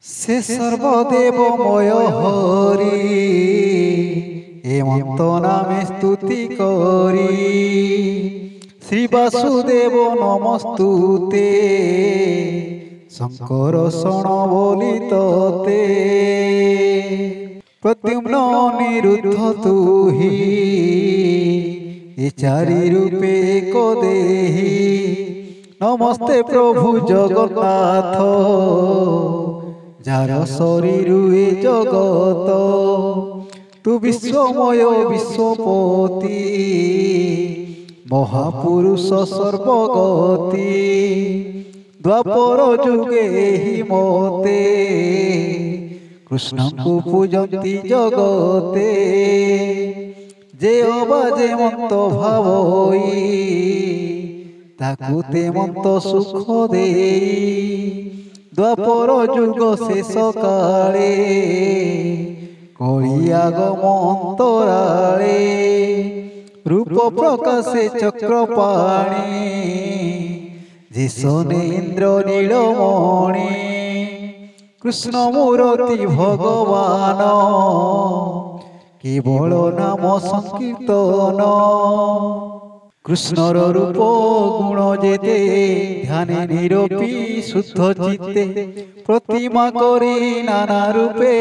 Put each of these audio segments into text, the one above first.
से सर्वदेवमय हरि हेमंत नामे स्तुति करी श्री वासुदेव नमस्तुते शंकर शरण बोली तोते प्रद्युम्न निरुद्ध तू ही ये चारि रूपे को देहि नमस्ते प्रभु जगन्नाथ जार शरीर ए जगत तू विश्वमय विश्वपति महापुरुष सर्वगति द्वापर जुगे ही मते कृष्ण को पूजती जगते जे अबाजे मत भावई ताकू ते मत सुख देई द्वापर जुग शेष काले कलियागमंतराले रूप प्रकाशे चक्रपाणी जिसने इंद्र नीलमणि कृष्ण मूर्ति भगवान केवल नाम संकीर्तन कृष्णर रूप गुण जेते ध्याने निरपी शुद्ध चित्ते प्रतिमा करी नाना रूपे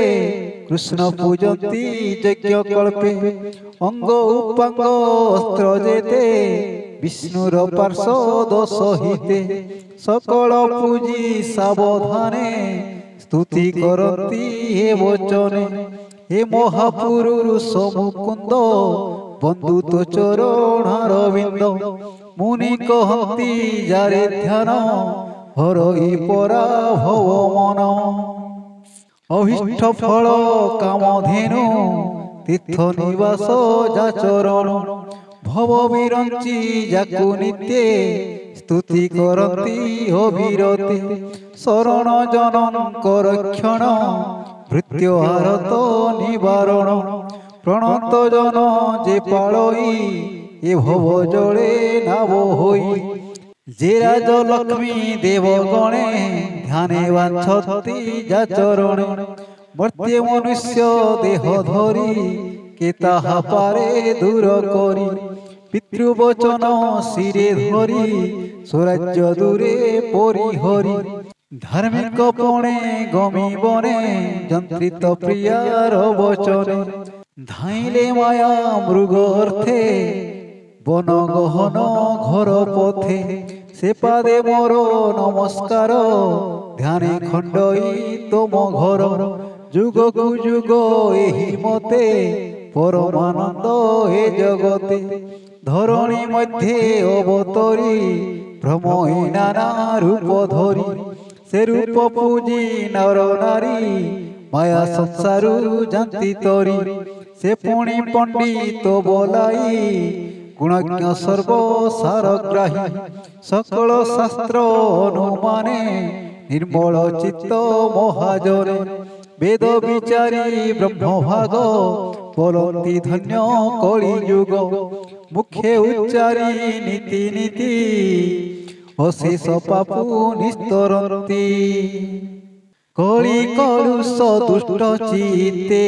कृष्ण पूजती यज्ञ कल्पे अंग उपांग अस्त्र जेते विष्णुर पार्षद सहिते सकल पूजी सावधाने स्तुति करती हे वचने हे महापुरुष मुकुंद बंधु तो चरणारविंद मुनि कहती जारे ध्यान हरई परा भव मन अभिष्ट फल कामधेनु तीर्थ निवास जाचरण भव विरंची जाकु नित्ये स्तुति करती अविरति शरण जनकर क्षण भृत्य आरत निवारण प्रणत जन जे पालई ए भव जले नाव होई जे राज लक्ष्मी देवगणे ध्याने वांछति जाचरणे मर्त्य मनुष्य देह धरी के ताहा पारे दूर करी पितृवचन शिरे धरी स्वराज्य दूरे परिहरी धार्मिक पणे गमी बने जंत्रित प्रियार वचने धाइले माया मृग अर्थे बन गहन घर पथे से पादे मोर नमस्कार ध्याने खंडई तुम घर जुग कु जुग एहि मते परमानंद हे जगते धरणी मध्ये अवतरी भ्रमई नाना रूप धरी से रूप पूजी नर नारी माया संसारु जानती तरी से पुणी पंडित बोलाई गुणज्ञ सर्व सारग्राही सकल शास्त्र अनुमाने निर्मल चित्त महाजने वेद विचारी ब्रह्म भाग बोलती धन्य कलि युग मुखे उच्चारी नीति नीति अशेष पापु निस्तरती कलि कलुष दुष्ट चित्ते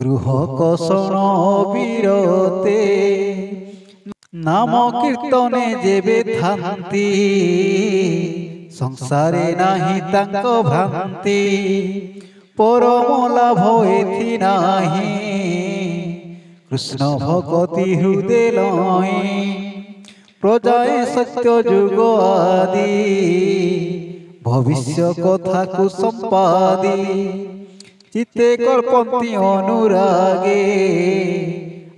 गृह कषण विरते नाम कीर्तने जेबे थांती संसारे नाही तांक भ्रांति परम लाभ एथि नाही कृष्ण भगति हृदय लई प्रजाए सत्य जुग आदि भविष्य कथा को संपादी चित्ते कल्पन्ति अनुरागे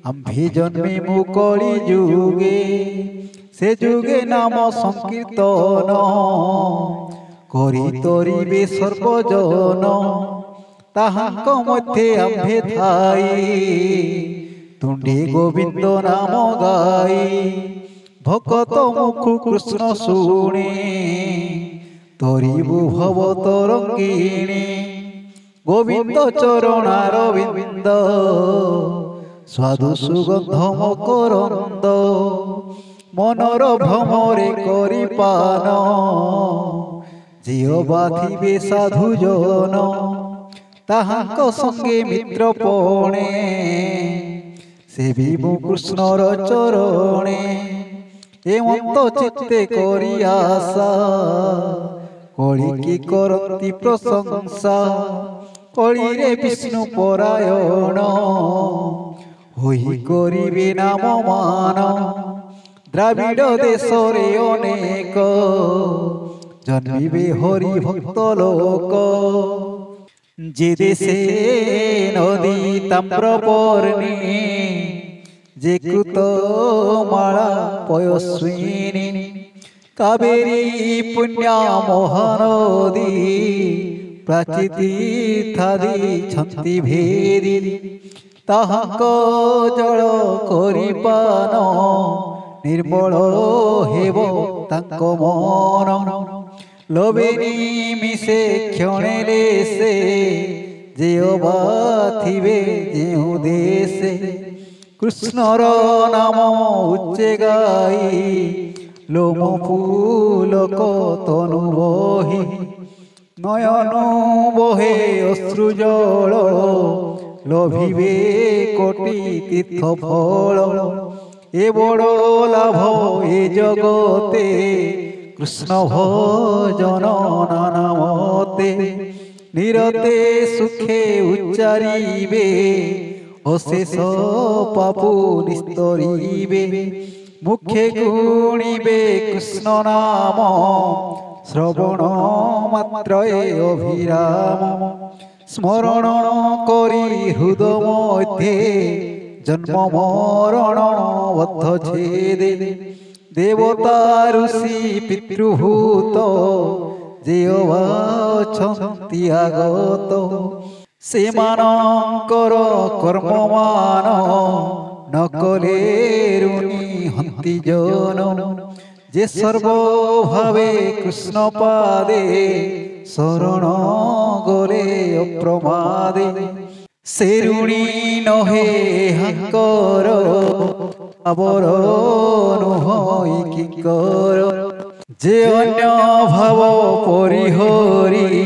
आम्भे जन्मे मुकली जुगे से जुगे नाम संकीर्तन करी तरिबे सर्वजन ताहांक मध्ये आम्भे थाई तुंडे गोविंद नाम गाई भक्त मुख कृष्ण शुणे तरिबु भव तरंगिणी गोविंद चरणारविंद स्वादु सुगंध मकरंद मनर भ्रमरे करि पान जिओ बाथिबे साधु जन ताहांक संगे मित्र पणे सेविबु कृष्णर चरणे एमंत चित्ते करि आशा कଳି की करती प्रशंसा कଳି रे विष्णु परायण होई करिबे नाम मान द्राविड देश रे अनेक जन्मिबे हरि भक्त लोक जे देशे नदी ताम्रपर्णी जे कृत माला पयस्विनी कावेरी पुण्या महानदी प्राचीतीर्थादि छन्ति भेदी ताहांक जल करिपान निर्मल हेब तांक मन लोभेनी मिसे क्षणेले से जेओ बाथिबे जेउ देशे कृष्णर नाम उच्चे गाई लोम फूलक तनु बहि नयन बहे अश्रु जल लोभिबे कोटि तीर्थ फल ए बड़ लाभ ए जगते कृष्ण भजन नामते निरते सुखे उच्चारिबे अशेष पापु निस्तरिबे मुखे गुणिबे कृष्ण नाम श्रवण मात्रये अभिराम स्मरण करि हृदय मध्ये जन्म मरण बद्ध छेदे देवता ऋषि पितृभूत जेओ अछन्ति आगत सेमानंकर कर्ममान न कले ऋणी हन्ति जन जे सर्वभावे कृष्ण पादे शरण गले अप्रमादे से ऋणी नहे हंकर आबर नुहई किंकर जे अन्य भाव परिहरी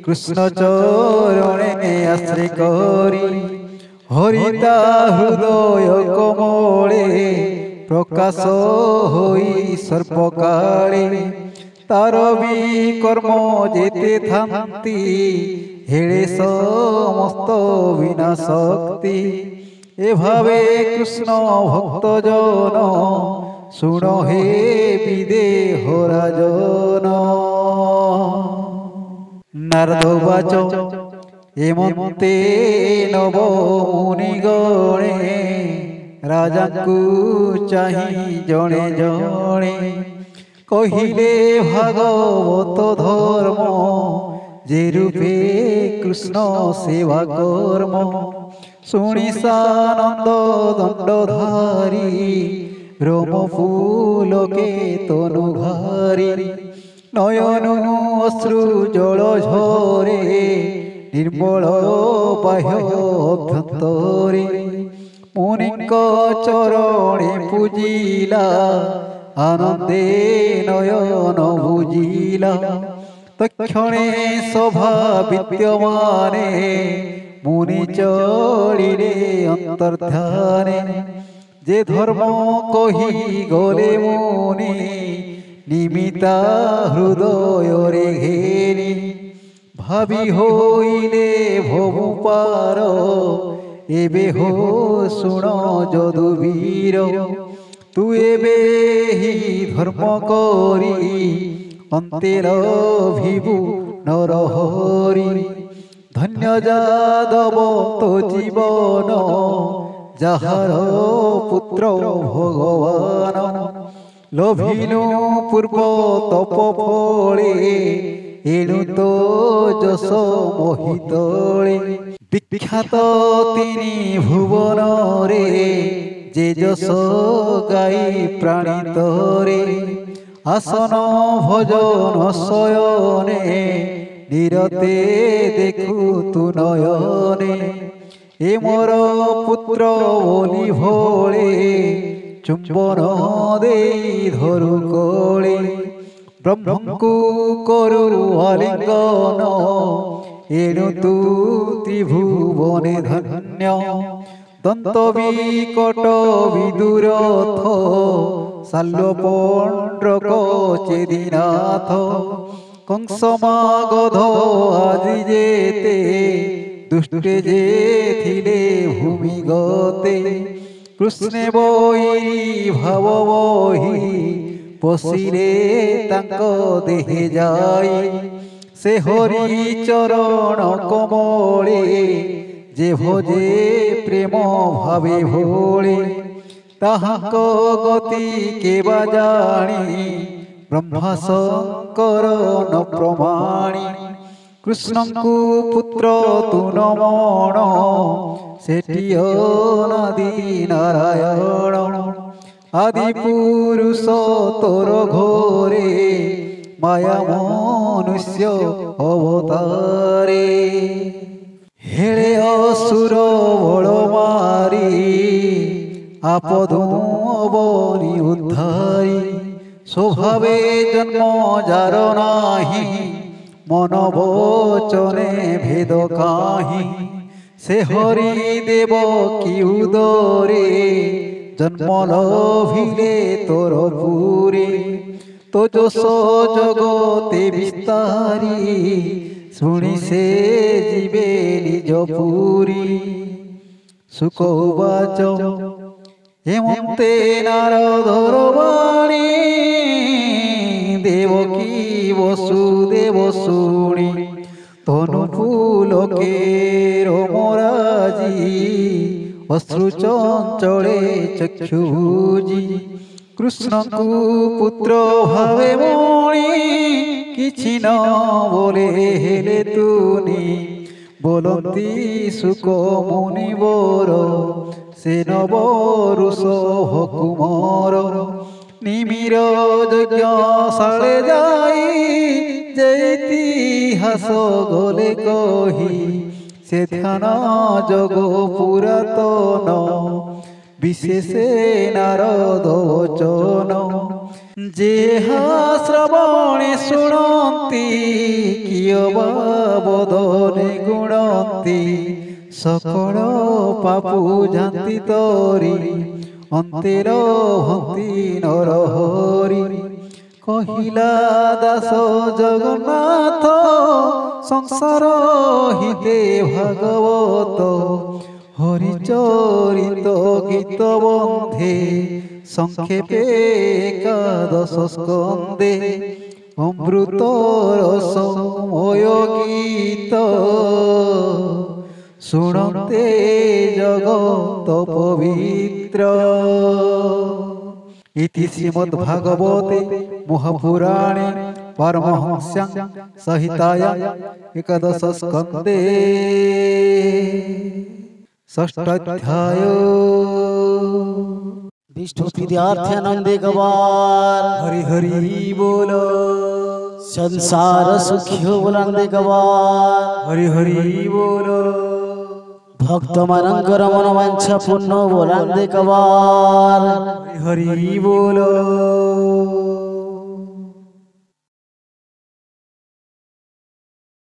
कृष्ण चरणे आश्रय करी हरिता हृदय कमले प्रकाश होई सर्पकाले तार भी कर्म जेते थांती हेळे समस्त विना शक्ति ए भावे कृष्ण भक्त जन सुन हे विदेह राजन नारद वाच एमंते नव मुनिगणे राजा को चाही जणे जणे कहिले भागवत धर्म जे रूपे कृष्ण सेवा कर्म शुणी सानंद दंडधारी रोम फूल के तनु घारी नयनु अश्रु जल झरे निर्मल बाह्य अभ्यंतरे मुनिक चरणे पूजिला आनंदे नयन बुझिला तक्षणे सभा विद्यमाने मुनि चलिले अंतर्ध्याने जे धर्म कही गले मुनि निमिता हृदय रे घेरी भावी होइले भवु पार एबे हो सुण यदुवीर तू एबे ही धर्म करी अंतेर भिभु नरहरि धन्य जादव तो जीवन जाहार पुत्र भगवान लोभिनु पूर्व तप फले एणु तो जस मोहितले विख्यात तिनी भुवन रे जे जस गाई प्राणितरे आसन भजन शयने निरते देखु तु नयने ए मोर पुत्र बोली भोले चुंबन दे धरु कोले ବ୍ରହ୍ମଙ୍କୁ କରୁ ଆଲିଙ୍ଗନ ଏଣୁ ତୁ ତ୍ରିଭୁବନେ ଧନ୍ୟ ଦନ୍ତ ବିକଟ ବିଦୁରଥ শাল্য পণ্ড্রক চেদিনাথ কংসমাগধ আজি যেতে দুষ্টে যে থিলে ভূমিগতে কৃষ্ণে বৈরি ভাব বহি পশিলে তাঙ্ক দেহে যাই সে হরি চরণ কমলে যে ভজে প্রেম ভাবে ভোলে তাহাক গতি কেবা জানি ব্রহ্মা শঙ্কর ন প্রমাণী কৃষ্ণଙ୍କୁ পুত্র তু নমণ সেটি অনাদি নারায়ণ আদি পুরুষ তোর ঘরে মায়া মনুষ্য অবতারে হেলে অসুর বল মারি আপদু অবনি উদ্ধারি স্বভাবে জন্ম যার নাহি মন বচনে ভেদ কাহি সে হরি দেব কি উদরে জন্ম লভিলে তোর পুরে তো যশ জগতে বিস্তারি শুনি সে জীবে নিজ পুরী সুকৌবাচ হেমন্তে নারদর বাণী দেবকী বসুদেব শুনি তনু ফুলকে রমরাজি অশ্রু চঞ্চলে চক্ষুজি কৃষ্ণଙ୍କୁ পুত্র ভাবে মণি କିଛି ନ বলে হেলে তুনি বলন্তি সুক মুনিবর সে নবরুষ হকুমর নিমির যজ্ঞ শালে যাই যে ইতিহাস গলে কহি সে ধ্যান যোগ পুরাতন বিশেষে নারদ বচন যেহা শ্রবণে শুণন্তি কিয় বা বদনে গুণন্তি সকল পাপু জাতি তরি অন্তের ভক্তি নরহরি কহিলা দাস জগন্নাথ সংসার হিতে ভাগবত হরিচরিত গীত বন্ধে সংক্ষেপে একাদশ স্কন্ধে অমৃত রসময় গীত শুণন্তে জগত পবিত্র ইতি শ্রীমদ্ভাগবতে মহাপুরাণে পারমহংস্যাং সহিতায়াং একাদশ স্কন্ধে ষষ্ঠাধ্যায় विष्णु विद्यार्थ्यानंदे गवार हरि हरि बोल संसार सुखियो बोलांदे गवार हरि हरि बोल भक्त मनंकर मनोवांछा पूर्ण बोलांदे गवार हरि हरि बोल